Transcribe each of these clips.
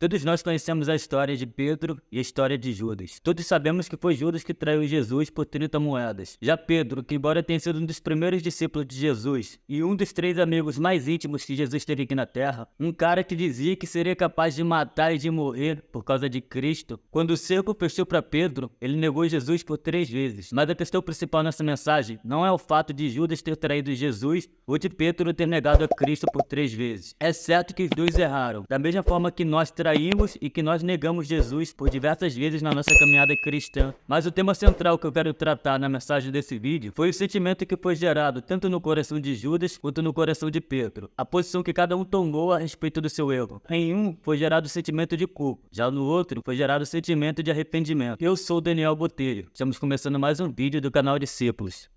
Todos nós conhecemos a história de Pedro e a história de Judas. Todos sabemos que foi Judas que traiu Jesus por 30 moedas. Já Pedro, que embora tenha sido um dos primeiros discípulos de Jesus e um dos 3 amigos mais íntimos que Jesus teve aqui na terra, um cara que dizia que seria capaz de matar e de morrer por causa de Cristo, quando o cerco fechou para Pedro, ele negou Jesus por 3 vezes. Mas a questão principal nessa mensagem não é o fato de Judas ter traído Jesus ou de Pedro ter negado a Cristo por 3 vezes. É certo que os dois erraram, da mesma forma que nós traímos e que nós negamos Jesus por diversas vezes na nossa caminhada cristã. Mas o tema central que eu quero tratar na mensagem desse vídeo foi o sentimento que foi gerado tanto no coração de Judas quanto no coração de Pedro. A posição que cada um tomou a respeito do seu erro. Em um foi gerado o sentimento de culpa, já no outro foi gerado o sentimento de arrependimento. Eu sou o Daniel Botelho. Estamos começando mais um vídeo do canal Discípulos.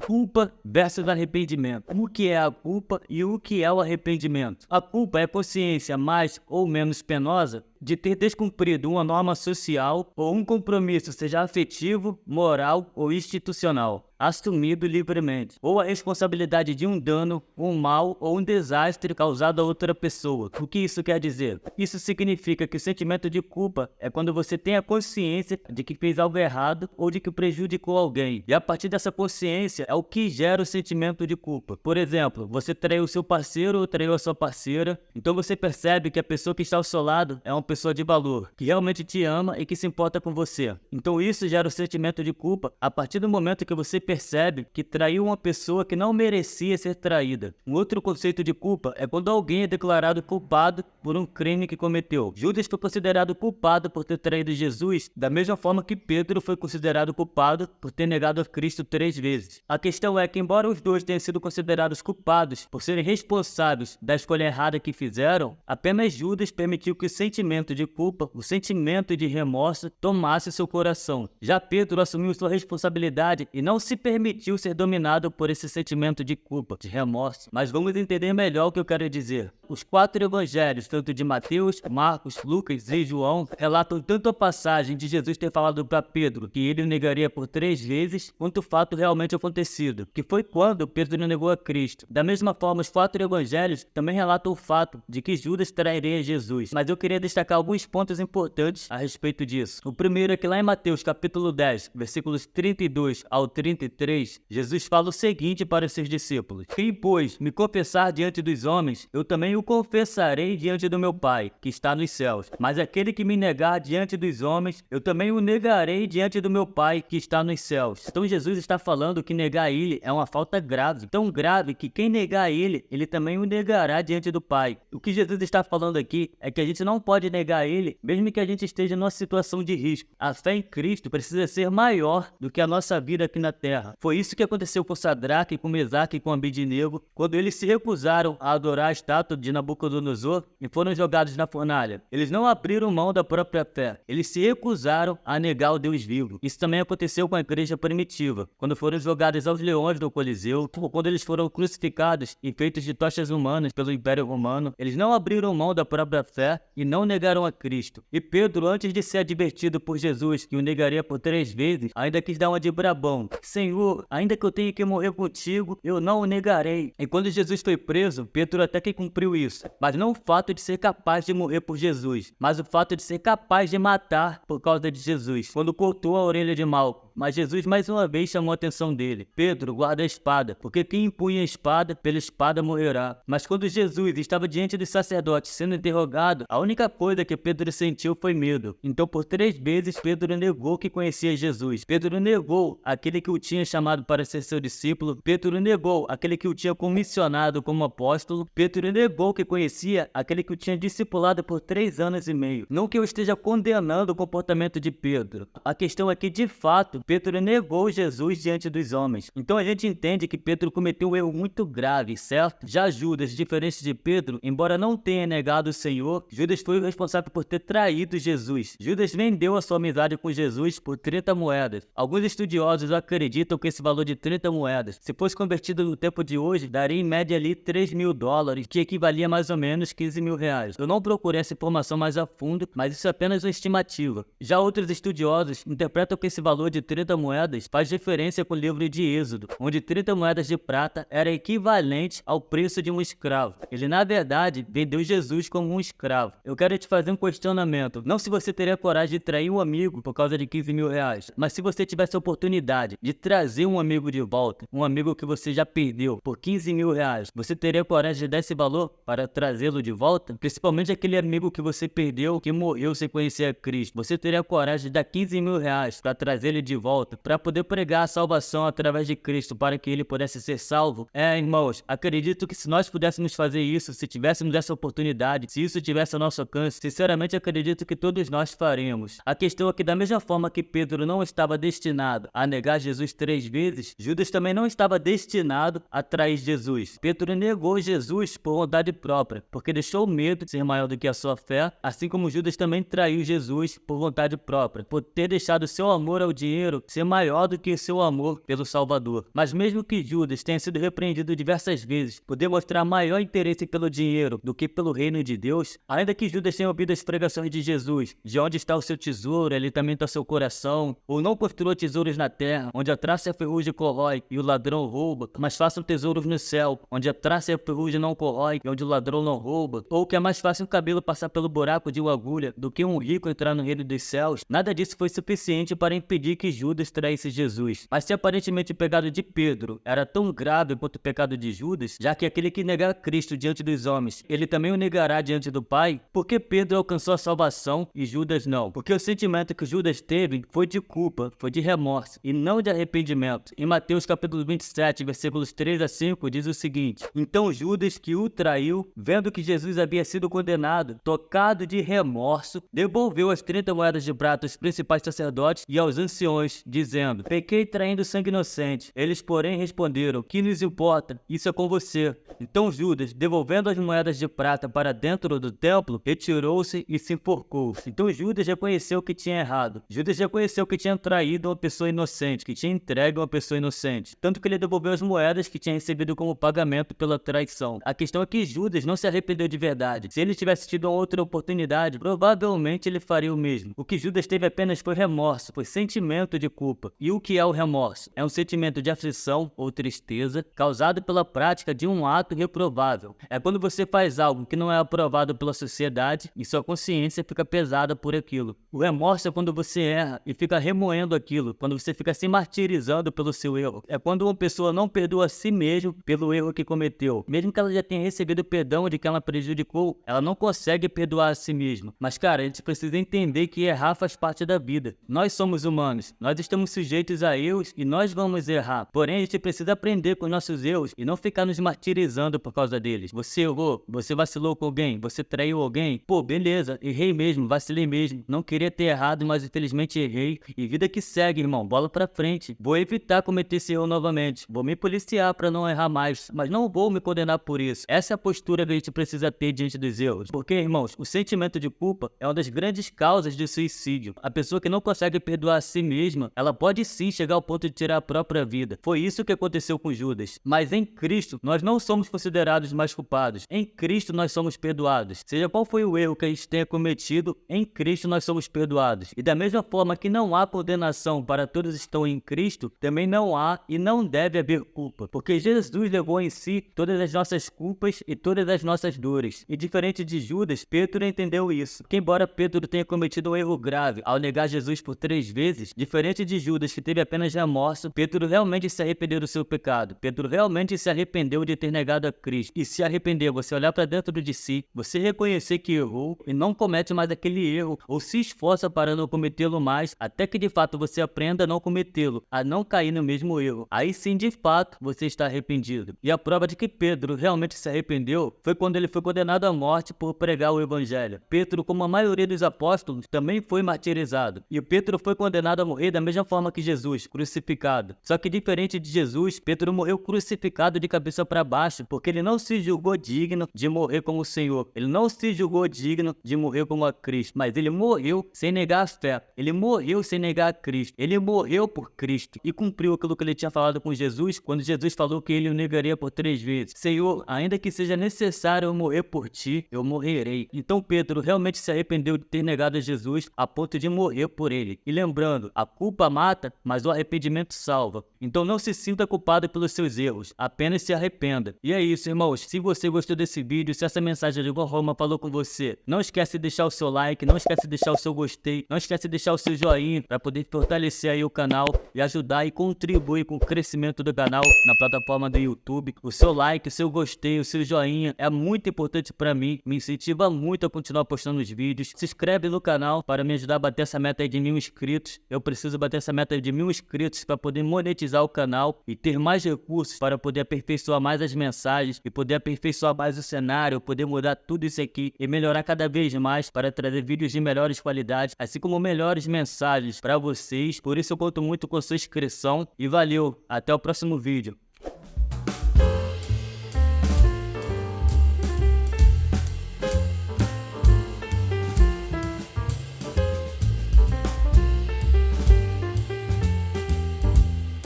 Culpa versus arrependimento. O que é a culpa e o que é o arrependimento? A culpa é a consciência mais ou menos penosa de ter descumprido uma norma social ou um compromisso, seja afetivo, moral ou institucional, assumido livremente, ou a responsabilidade de um dano, um mal ou um desastre causado a outra pessoa. O que isso quer dizer? Isso significa que o sentimento de culpa é quando você tem a consciência de que fez algo errado ou de que prejudicou alguém. E a partir dessa consciência é o que gera o sentimento de culpa. Por exemplo, você traiu o seu parceiro ou traiu a sua parceira, então você percebe que a pessoa que está ao seu lado é uma pessoa de valor, que realmente te ama e que se importa com você. Então isso gera o sentimento de culpa a partir do momento que você percebe que traiu uma pessoa que não merecia ser traída. Um outro conceito de culpa é quando alguém é declarado culpado por um crime que cometeu. Judas foi considerado culpado por ter traído Jesus, da mesma forma que Pedro foi considerado culpado por ter negado a Cristo 3 vezes. A questão é que, embora os dois tenham sido considerados culpados por serem responsáveis da escolha errada que fizeram, apenas Judas permitiu que o sentimento de culpa, o sentimento de remorso tomasse seu coração. Já Pedro assumiu sua responsabilidade e não se permitiu ser dominado por esse sentimento de culpa, de remorso. Mas vamos entender melhor o que eu quero dizer. Os 4 evangelhos, tanto de Mateus, Marcos, Lucas e João, relatam tanto a passagem de Jesus ter falado para Pedro que ele o negaria por 3 vezes, quanto o fato realmente acontecido, que foi quando Pedro negou a Cristo. Da mesma forma, os 4 evangelhos também relatam o fato de que Judas trairia Jesus. Mas eu queria destacar alguns pontos importantes a respeito disso. O primeiro é que lá em Mateus capítulo 10, versículos 32 ao 33, Jesus fala o seguinte para os seus discípulos: "Quem, pois, me confessar diante dos homens, eu também o confessarei diante do meu Pai, que está nos céus. Mas aquele que me negar diante dos homens, eu também o negarei diante do meu Pai, que está nos céus." Então Jesus está falando que negar ele é uma falta grave, tão grave que quem negar ele, ele também o negará diante do Pai. O que Jesus está falando aqui é que a gente não pode negar ele, mesmo que a gente esteja numa situação de risco. A fé em Cristo precisa ser maior do que a nossa vida aqui na terra. Foi isso que aconteceu com Sadraque, com Mesaque e com Abednego, quando eles se recusaram a adorar a estátua de Nabucodonosor e foram jogados na fornalha. Eles não abriram mão da própria fé, eles se recusaram a negar o Deus vivo. Isso também aconteceu com a igreja primitiva, quando foram jogados aos leões do Coliseu, ou quando eles foram crucificados e feitos de tochas humanas pelo Império Romano. Eles não abriram mão da própria fé e não negaram a Cristo. E Pedro, antes de ser advertido por Jesus que o negaria por 3 vezes, ainda quis dar uma de brabão: "Senhor, ainda que eu tenha que morrer contigo, eu não o negarei." E quando Jesus foi preso, Pedro até que cumpriu isso, mas não o fato de ser capaz de morrer por Jesus, mas o fato de ser capaz de matar por causa de Jesus, quando cortou a orelha de Malco. Mas Jesus mais uma vez chamou a atenção dele: "Pedro, guarda a espada, porque quem empunha a espada, pela espada morrerá." Mas quando Jesus estava diante dos sacerdotes sendo interrogado, a única coisa que Pedro sentiu foi medo. Então por 3 vezes Pedro negou que conhecia Jesus. Pedro negou aquele que o tinha chamado para ser seu discípulo. Pedro negou aquele que o tinha comissionado como apóstolo. Pedro negou que conhecia aquele que o tinha discipulado por 3 anos e meio. Não que eu esteja condenando o comportamento de Pedro. A questão é que, de fato, Pedro negou Jesus diante dos homens. Então a gente entende que Pedro cometeu um erro muito grave, certo? Já Judas, diferente de Pedro, embora não tenha negado o Senhor, Judas foi o responsável responsável por ter traído Jesus. Judas vendeu a sua amizade com Jesus por 30 moedas. Alguns estudiosos acreditam que esse valor de 30 moedas, se fosse convertido no tempo de hoje, daria em média ali $3.000, que equivalia a mais ou menos R$ 15.000. Eu não procurei essa informação mais a fundo, mas isso é apenas uma estimativa. Já outros estudiosos interpretam que esse valor de 30 moedas faz referência com o livro de Êxodo, onde 30 moedas de prata era equivalente ao preço de um escravo. Ele, na verdade, vendeu Jesus como um escravo. Eu quero te fazer um questionamento. Não se você teria coragem de trair um amigo por causa de R$ 15.000, mas se você tivesse a oportunidade de trazer um amigo de volta, um amigo que você já perdeu por R$ 15.000, você teria coragem de dar esse valor para trazê-lo de volta? Principalmente aquele amigo que você perdeu, que morreu sem conhecer a Cristo. Você teria coragem de dar R$ 15.000 para trazer ele de volta, para poder pregar a salvação através de Cristo, para que ele pudesse ser salvo? Irmãos, acredito que se nós pudéssemos fazer isso, se tivéssemos essa oportunidade, se isso tivesse ao nosso alcance, sinceramente acredito que todos nós faremos. A questão é que da mesma forma que Pedro não estava destinado a negar Jesus 3 vezes, Judas também não estava destinado a trair Jesus. Pedro negou Jesus por vontade própria, porque deixou o medo de ser maior do que a sua fé, assim como Judas também traiu Jesus por vontade própria, por ter deixado seu amor ao dinheiro ser maior do que seu amor pelo Salvador. Mas mesmo que Judas tenha sido repreendido diversas vezes por demonstrar maior interesse pelo dinheiro do que pelo reino de Deus, ainda que Judas tenha ouvido as pregações de Jesus, de onde está o seu tesouro, ali também está o seu coração, ou não construa tesouros na terra, onde a traça e a ferrugem corrói e o ladrão rouba, mas façam tesouros no céu, onde a traça e a ferrugem não corrói e onde o ladrão não rouba, ou que é mais fácil um cabelo passar pelo buraco de uma agulha do que um rico entrar no reino dos céus. Nada disso foi suficiente para impedir que Judas traísse Jesus. Mas se aparentemente o pecado de Pedro era tão grave quanto o pecado de Judas, já que aquele que negar Cristo diante dos homens, ele também o negará diante do Pai, por que Pedro alcançou a salvação e Judas não? Porque o sentimento que Judas teve foi de culpa, foi de remorso e não de arrependimento. Em Mateus capítulo 27, versículos 3 a 5, diz o seguinte: Então Judas, que o traiu, vendo que Jesus havia sido condenado, tocado de remorso, devolveu as 30 moedas de prata aos principais sacerdotes e aos anciões, dizendo: Pequei traindo sangue inocente. Eles, porém, responderam: Que nos importa? Isso é com você. Então Judas, devolvendo as moedas de prata para dentro do templo, retirou-se e se enforcou. Então Judas reconheceu que tinha errado. Judas reconheceu que tinha traído uma pessoa inocente, que tinha entregue uma pessoa inocente. Tanto que ele devolveu as moedas que tinha recebido como pagamento pela traição. A questão é que Judas não se arrependeu de verdade. Se ele tivesse tido uma outra oportunidade, provavelmente ele faria o mesmo. O que Judas teve apenas foi remorso, foi sentimento de culpa. E o que é o remorso? É um sentimento de aflição ou tristeza causado pela prática de um ato reprovável. É quando você faz algo que não é aprovado pela sociedade e sua consciência fica pesada por aquilo. O remorso é quando você erra e fica remoendo aquilo, quando você fica se martirizando pelo seu erro. É quando uma pessoa não perdoa a si mesmo pelo erro que cometeu. Mesmo que ela já tenha recebido perdão de quem ela prejudicou, ela não consegue perdoar a si mesma. Mas cara, a gente precisa entender que errar faz parte da vida. Nós somos humanos, nós estamos sujeitos a erros e nós vamos errar. Porém, a gente precisa aprender com nossos erros e não ficar nos martirizando por causa deles. Você errou, você vacilou com alguém, você traiu alguém. Pô, beleza, errei mesmo, vacilei mesmo. Não queria ter errado, mas infelizmente errei. E vida que segue, irmão, bola pra frente. Vou evitar cometer esse erro novamente. Vou me policiar pra não errar mais, mas não vou me condenar por isso. Essa é a postura que a gente precisa ter diante dos erros. Porque, irmãos, o sentimento de culpa é uma das grandes causas de suicídio. A pessoa que não consegue perdoar a si mesma, ela pode sim chegar ao ponto de tirar a própria vida. Foi isso que aconteceu com Judas. Mas em Cristo, nós não somos considerados mais culpados. Em Cristo, nós somos perdoados. Seja qual foi o erro que a gente tenha cometido, em Cristo nós somos perdoados. E da mesma forma que não há condenação para todos que estão em Cristo, também não há e não deve haver culpa. Porque Jesus levou em si todas as nossas culpas e todas as nossas dores. E diferente de Judas, Pedro entendeu isso. Que embora Pedro tenha cometido um erro grave ao negar Jesus por 3 vezes, diferente de Judas que teve apenas remorso, Pedro realmente se arrependeu do seu pecado. Pedro realmente se arrependeu de ter negado a Cristo. E se arrepender, você olhar para dentro de si, você reconhecer que errou e não comete mais aquele erro, ou se esforça para não cometê-lo mais, até que de fato você aprenda a não cometê-lo, a não cair no mesmo erro. Aí sim, de fato, você está arrependido. E a prova de que Pedro realmente se arrependeu foi quando ele foi condenado à morte por pregar o evangelho. Pedro, como a maioria dos apóstolos, também foi martirizado. E Pedro foi condenado a morrer da mesma forma que Jesus, crucificado. Só que diferente de Jesus, Pedro morreu crucificado de cabeça para baixo, porque ele não se julgou digno de morrer como o Senhor. Ele não se julgou digno digno de morrer como a Cristo, mas ele morreu sem negar a fé, ele morreu sem negar a Cristo, ele morreu por Cristo e cumpriu aquilo que ele tinha falado com Jesus, quando Jesus falou que ele o negaria por 3 vezes. Senhor, ainda que seja necessário eu morrer por ti, eu morrerei. Então Pedro realmente se arrependeu de ter negado a Jesus a ponto de morrer por ele. E lembrando, a culpa mata, mas o arrependimento salva. Então não se sinta culpado pelos seus erros, apenas se arrependa. E é isso, irmãos. Se você gostou desse vídeo, se essa mensagem de alguma forma falou com você, não esquece de deixar o seu like, não esquece de deixar o seu gostei, não esquece de deixar o seu joinha para poder fortalecer aí o canal e ajudar e contribuir com o crescimento do canal na plataforma do YouTube. O seu like, o seu gostei, o seu joinha é muito importante para mim, me incentiva muito a continuar postando os vídeos. Se inscreve no canal para me ajudar a bater essa meta aí de 1000 inscritos. Eu preciso bater essa meta de 1000 inscritos para poder monetizar o canal e ter mais recursos para poder aperfeiçoar mais as mensagens e poder aperfeiçoar mais o cenário, poder mudar tudo isso aqui e melhorar cada vez mais para trazer vídeos de melhores qualidades, assim como melhores mensagens para vocês. Por isso eu conto muito com sua inscrição e valeu, até o próximo vídeo.